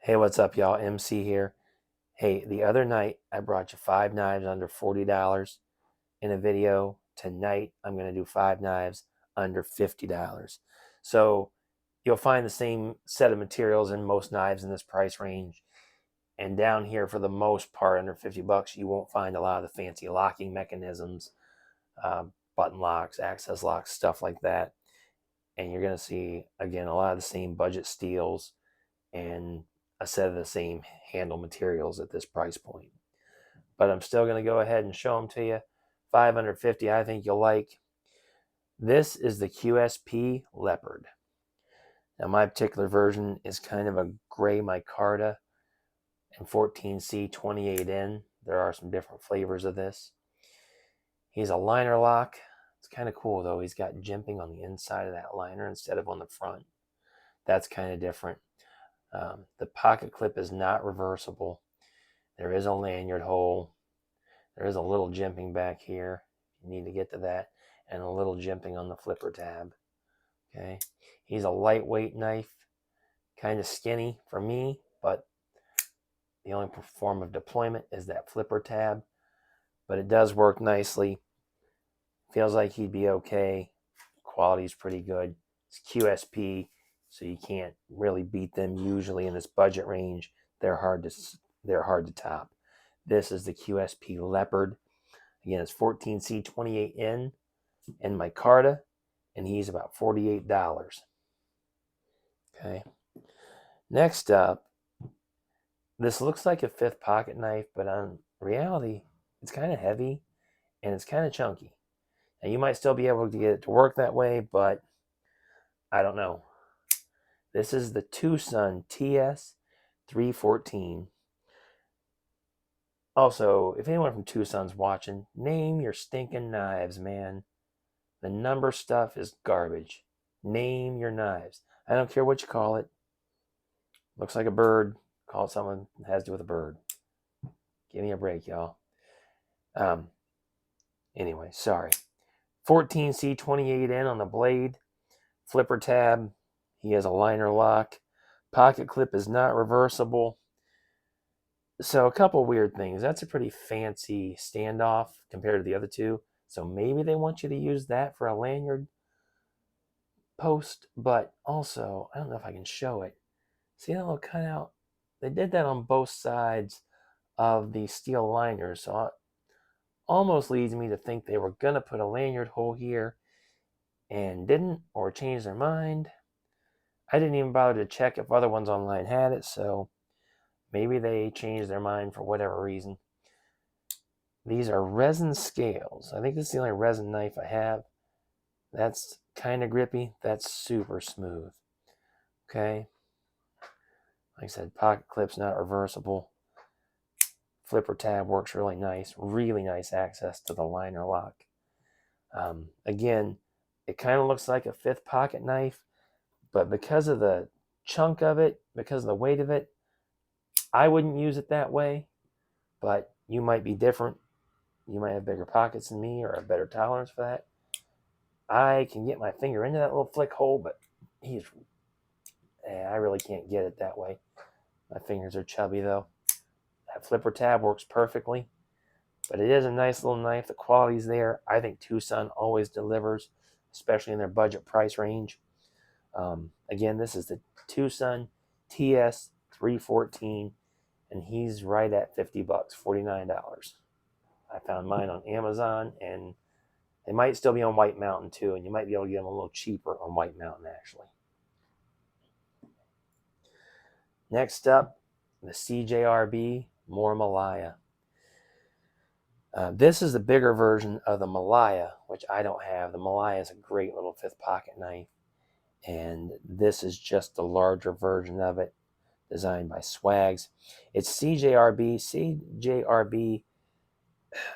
Hey, what's up, y'all? MC here. Hey, the other night I brought you 5 knives under $40 in a video. Tonight I'm going to do 5 knives under $50. So you'll find the same set of materials in most knives in this price range. And down here, for the most part, under 50 bucks, you won't find a lot of the fancy locking mechanisms, button locks, access locks, stuff like that. And you're going to see, again, a lot of the same budget steels and a set of the same handle materials at this price point. But I'm still going to go ahead and show them to you. 550, I think you'll like. This is the QSP Leopard. Now, my particular version is kind of a gray micarta and 14C 28N. There are some different flavors of this. He's a liner lock. It's kind of cool, though. He's got jimping on the inside of that liner instead of on the front. That's kind of different. The pocket clip is not reversible. There is a lanyard hole. There is a little jimping back here. You need to get to that. And a little jimping on the flipper tab. Okay. He's a lightweight knife. Kind of skinny for me, but the only form of deployment is that flipper tab. But it does work nicely. Feels like he'd be okay. Quality's pretty good. It's QSP, so you can't really beat them usually in this budget range. They're hard to top. This is the QSP Leopard. Again, it's 14C28N and micarta, and he's about $48. Okay. Next up, this looks like a fifth pocket knife, but in reality, it's kind of heavy and it's kind of chunky. Now, you might still be able to get it to work that way, but I don't know. This is the TWOSUN TS 314. Also, if anyone from Tucson's watching, name your stinking knives, man. The number stuff is garbage. Name your knives. I don't care what you call it. Looks like a bird. Call it something that has to do with a bird. Give me a break, y'all. Anyway, sorry. 14C28N on the blade. Flipper tab. He has a liner lock. Pocket clip is not reversible. So a couple weird things. That's a pretty fancy standoff compared to the other two. So maybe they want you to use that for a lanyard post, but also, I don't know if I can show it. See that little cutout? They did that on both sides of the steel liners, so it almost leads me to think they were going to put a lanyard hole here and didn't, or changed their mind. I didn't even bother to check if other ones online had it, so maybe they changed their mind for whatever reason. These are resin scales. I think this is the only resin knife I have. That's kind of grippy. That's super smooth. Okay. Like I said, pocket clip's not reversible. Flipper tab works really nice. Really nice access to the liner lock. Again, it kind of looks like a fifth pocket knife, but because of the chunk of it, because of the weight of it, I wouldn't use it that way, but you might be different. You might have bigger pockets than me or a better tolerance for that. I can get my finger into that little flick hole, but I really can't get it that way. My fingers are chubby, though. That flipper tab works perfectly, but it is a nice little knife. The quality's there. I think TWOSUN always delivers, especially in their budget price range. Again, this is the TWOSUN TS 314, and he's right at 50 bucks, $49. I found mine on Amazon, and they might still be on White Mountain too, and you might be able to get them a little cheaper on White Mountain actually. Next up, the CJRB Maileah. This is the bigger version of the Malaya, which I don't have. The Malaya is a great little fifth pocket knife, and this is just the larger version of it, designed by Swags. It's CJRB. CJRB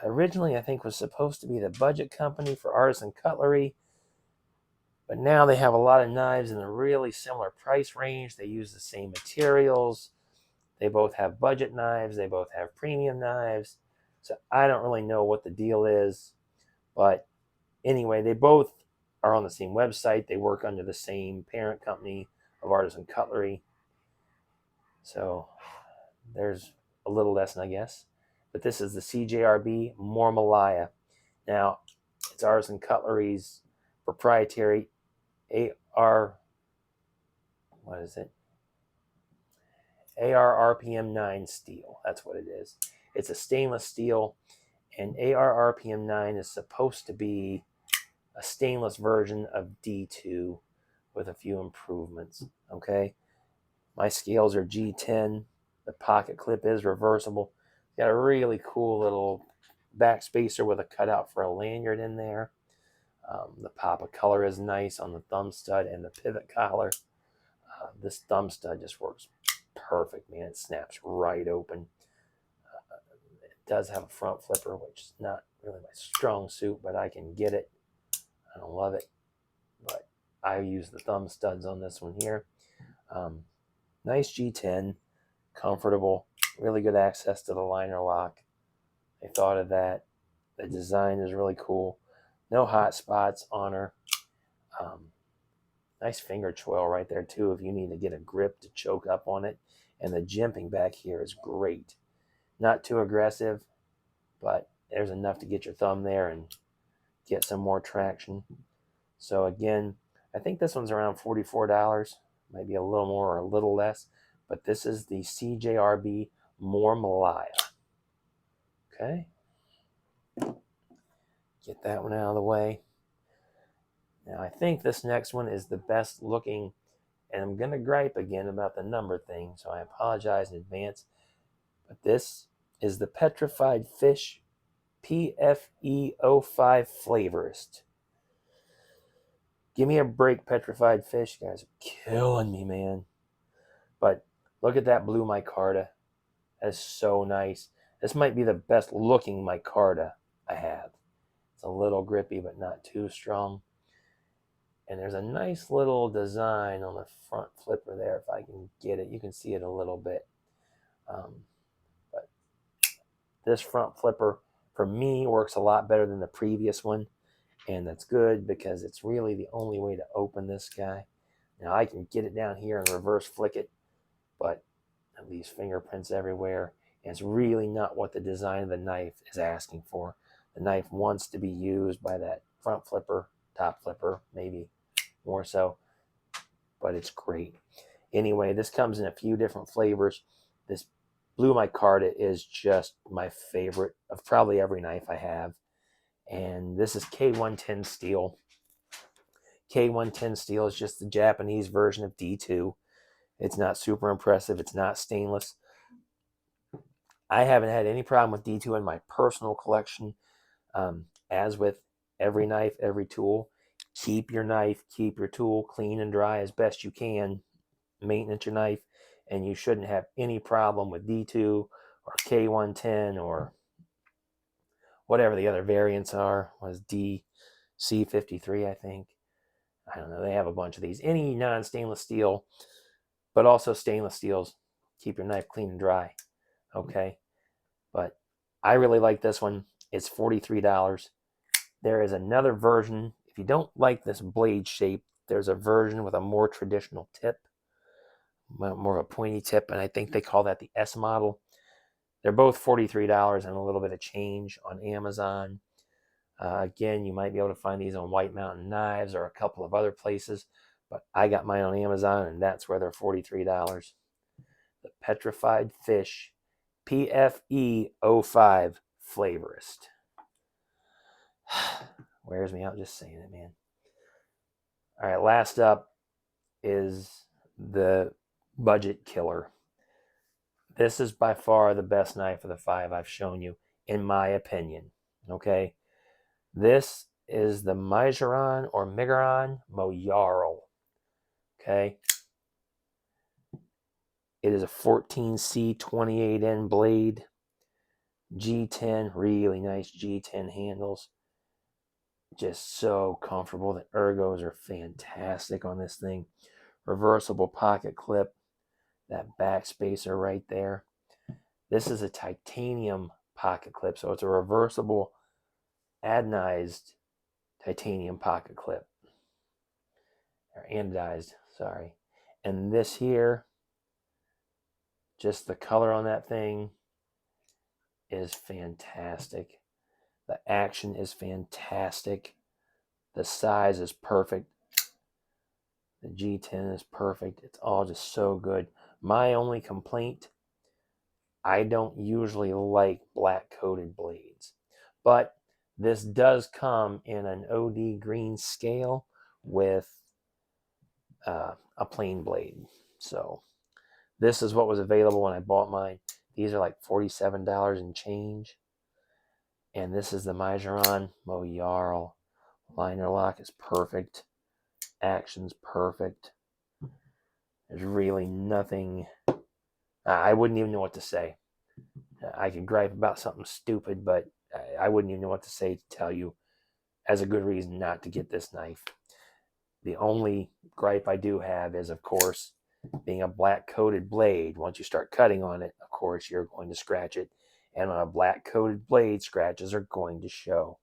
originally, I think, was supposed to be the budget company for artisan cutlery, but now they have a lot of knives in a really similar price range. They use the same materials. They both have budget knives. They both have premium knives. So I don't really know what the deal is. But anyway, they both are on the same website. They work under the same parent company of artisan cutlery. So there's a little lesson, I guess. But this is the CJRB Maileah. Now, it's Artisan Cutlery's proprietary AR, what is it? AR-RPM 9 steel. That's what it is. It's a stainless steel, and AR-RPM 9 is supposed to be a stainless version of D2 with a few improvements. Okay, my scales are G10. The pocket clip is reversible. Got a really cool little back spacer with a cutout for a lanyard in there. The pop of color is nice on the thumb stud and the pivot collar. This thumb stud just works perfect, man. It snaps right open. It does have a front flipper, which is not really my strong suit, but I can get it. I don't love it, but I use the thumb studs on this one here. Nice G10, comfortable, really good access to the liner lock. I thought of that. The design is really cool. No hot spots on her. Nice finger choil right there too if you need to get a grip to choke up on it. And the jimping back here is great. Not too aggressive, but there's enough to get your thumb there and get some more traction. So again, I think this one's around $44, maybe a little more or a little less, but this is the CJRB Maileah. Okay, get that one out of the way. Now I think this next one is the best looking, and I'm going to gripe again about the number thing, so I apologize in advance, but this is the Petrified Fish PFE05 Flavorist. Give me a break, Petrified Fish. You guys are killing me, man. But look at that blue micarta. That is so nice. This might be the best looking micarta I have. It's a little grippy, but not too strong. And there's a nice little design on the front flipper there. If I can get it, you can see it a little bit. But this front flipper, for me, works a lot better than the previous one. And that's good because it's really the only way to open this guy. Now I can get it down here and reverse flick it, but it leaves fingerprints everywhere. And it's really not what the design of the knife is asking for. The knife wants to be used by that front flipper, top flipper, maybe more so, but it's great. Anyway, this comes in a few different flavors. This blue micarta is just my favorite of probably every knife I have. And this is K110 steel. K110 steel is just the Japanese version of D2. It's not super impressive. It's not stainless. I haven't had any problem with D2 in my personal collection. As with every knife, every tool, keep your knife, keep your tool clean and dry as best you can. Maintenance your knife, and you shouldn't have any problem with D2 or K110 or whatever the other variants are. Was DC53, I think. I don't know. They have a bunch of these. Any non-stainless steel, but also stainless steels. Keep your knife clean and dry. Okay. But I really like this one. It's $43. There is another version. If you don't like this blade shape, there's a version with a more traditional tip, more of a pointy tip, and I think they call that the S model. They're both $43 and a little bit of change on Amazon. Again, you might be able to find these on White Mountain Knives or a couple of other places, but I got mine on Amazon, and that's where they're $43. The Petrified Fish PFE05 Flavorist. Wears me out just saying it, man. All right, last up is the budget killer. This is by far the best knife of the 5 I've shown you, in my opinion. Okay? This is the Meijeron or Miguron Moyarl. Okay? It is a 14C 28N blade. G10, really nice G10 handles. Just so comfortable. The ergos are fantastic on this thing. Reversible pocket clip. That back spacer right there. This is a titanium pocket clip, so it's a reversible anodized titanium pocket clip. Or anodized, sorry. And this here Just the color on that thing is fantastic. The action is fantastic. The size is perfect. The G10 is perfect. It's all just so good. My only complaint, I don't usually like black coated blades, but this does come in an OD green scale with a plain blade. So this is what was available when I bought mine. These are like $47 and change. And this is the Meijeron MOYRL. Liner lock is perfect. Action's perfect. There's really nothing. I wouldn't even know what to say. I could gripe about something stupid, but I wouldn't even know what to say to tell you as a good reason not to get this knife. The only gripe I do have is, of course, being a black coated blade. Once you start cutting on it, of course, you're going to scratch it. And on a black coated blade, scratches are going to show.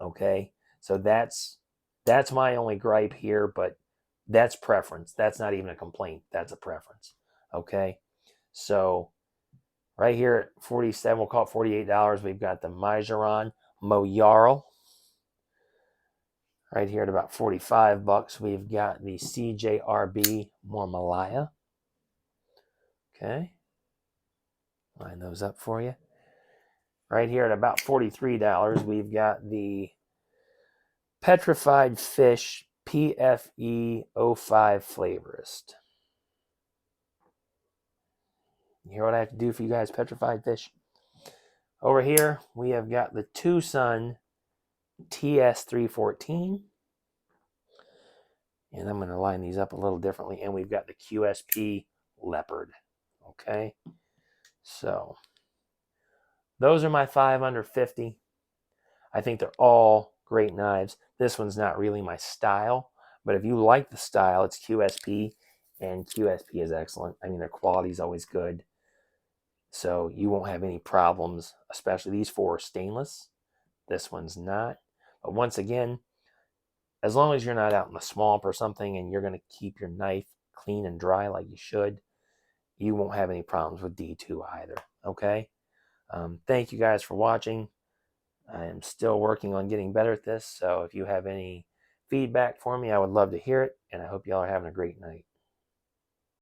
Okay, so that's my only gripe here, but that's preference. That's not even a complaint. That's a preference. Okay, so right here at 47, we'll call it $48. We've got the Meijeron MOYRL. Right here at about 45 bucks, we've got the CJRB Malaya. Okay, line those up for you. Right here at about $43, we've got the Petrified Fish PFE 05 Flavorist. You hear what I have to do for you guys, Petrified Fish? Over here, we have got the Tucson TS 314. And I'm going to line these up a little differently. And we've got the QSP Leopard. Okay. So those are my 5 under 50. I think they're all great knives. This one's not really my style, but if you like the style, it's QSP, and QSP is excellent. I mean, their quality is always good, so you won't have any problems, especially these 4 are stainless. This one's not. But once again, as long as you're not out in the swamp or something and you're going to keep your knife clean and dry like you should, you won't have any problems with D2 either, okay? Thank you guys for watching. I am still working on getting better at this, so if you have any feedback for me, I would love to hear it, and I hope y'all are having a great night.